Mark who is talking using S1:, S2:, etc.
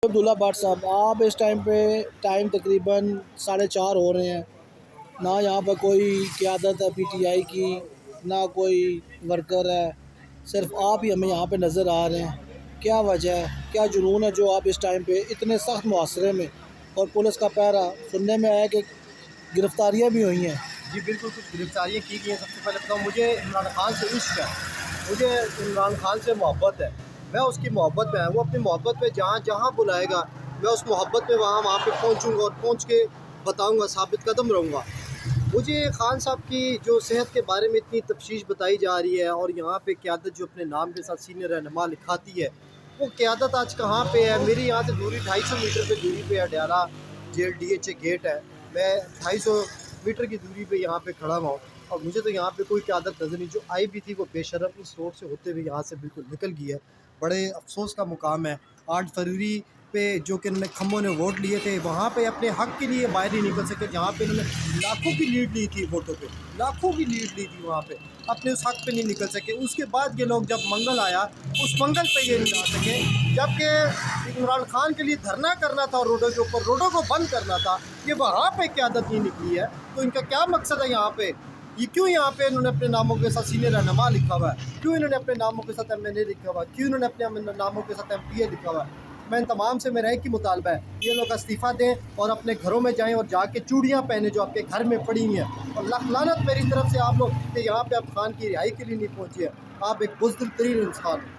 S1: अब्दुल्ला भट्ट साहब, आप इस टाइम पे टाइम तकरीबन 4:30 हो रहे हैं। ना यहाँ पर कोई क़यादत है पीटीआई की, ना कोई वर्कर है, सिर्फ आप ही हमें यहाँ पे नज़र आ रहे हैं। क्या वजह है, क्या जुनून है जो आप इस टाइम पे इतने सख्त मुआसरे में, और पुलिस का पहरा? सुनने में आया कि गिरफ्तारियाँ भी हुई हैं।
S2: जी बिल्कुल, कुछ गिरफ्तारियाँ की गई हैं। सबसे पहले बताऊँ, मुझे इमरान खान से इश्क है, मुझे इमरान खान से मोहब्बत है। मैं उसकी मोहब्बत में है, वो अपनी मोहब्बत में जहाँ जहाँ बुलाएगा मैं उस मोहब्बत में वहाँ वहाँ पे पहुँचूँगा और पहुँच के बताऊँगा, साबित कदम रहूँगा। मुझे खान साहब की जो सेहत के बारे में इतनी तफ्शीश बताई जा रही है और यहाँ पे क़यादत जो अपने नाम के साथ सीनियर रहनुमा लिखाती है, वो क़यादत आज कहाँ पे है? मेरी यहाँ से दूरी 250 मीटर पे दूरी पे अडयाला जेल DHA गेट है। मैं 250 मीटर की दूरी पे यहाँ पे खड़ा हुआ हूँ और मुझे तो यहाँ पे कोई क़यादत नज़र नहीं। जो आई भी थी वो बेशर्म इस रोड से होते हुए यहाँ से बिल्कुल निकल गई है। बड़े अफसोस का मुकाम है। 8 फरवरी पे जो कि इन्होंने खम्बों ने वोट लिए थे, वहाँ पे अपने हक़ के लिए बाहर नहीं निकल सके, जहाँ पे इन्होंने लाखों की लीड ली थी वोटों पे, लाखों की लीड ली थी, वहाँ पे अपने उस हक़ पे नहीं निकल सके। उसके बाद ये लोग, जब मंगल आया, उस मंगल पे ये नहीं आ सके, जबकि इमरान खान के लिए धरना करना था और रोडों के ऊपर रोडों को बंद करना था, ये वहाँ पे क़यादत नहीं निकली है। तो इनका क्या मकसद है यहाँ पे? ये क्यों यहाँ पे इन्होंने अपने नामों के साथ सीनियर रहनुमा लिखा हुआ है? क्यों इन्होंने अपने नामों के साथ MNA लिखा हुआ है? क्यों इन्होंने अपने नामों के साथ MPA लिखा हुआ है? मैं इन तमाम से मेरा एक ही मुतालबा है, ये लोग इस्तीफ़ा दें और अपने घरों में जाएं और जाके चूड़ियाँ पहने जो आपके घर में पड़ी हैं। और लाख लानत मेरी तरफ से आप लोग कि यहाँ पे आप खान की रिहाई के लिए नहीं पहुँचे हैं। आप एक बुज़दिल तरीन इंसान हैं।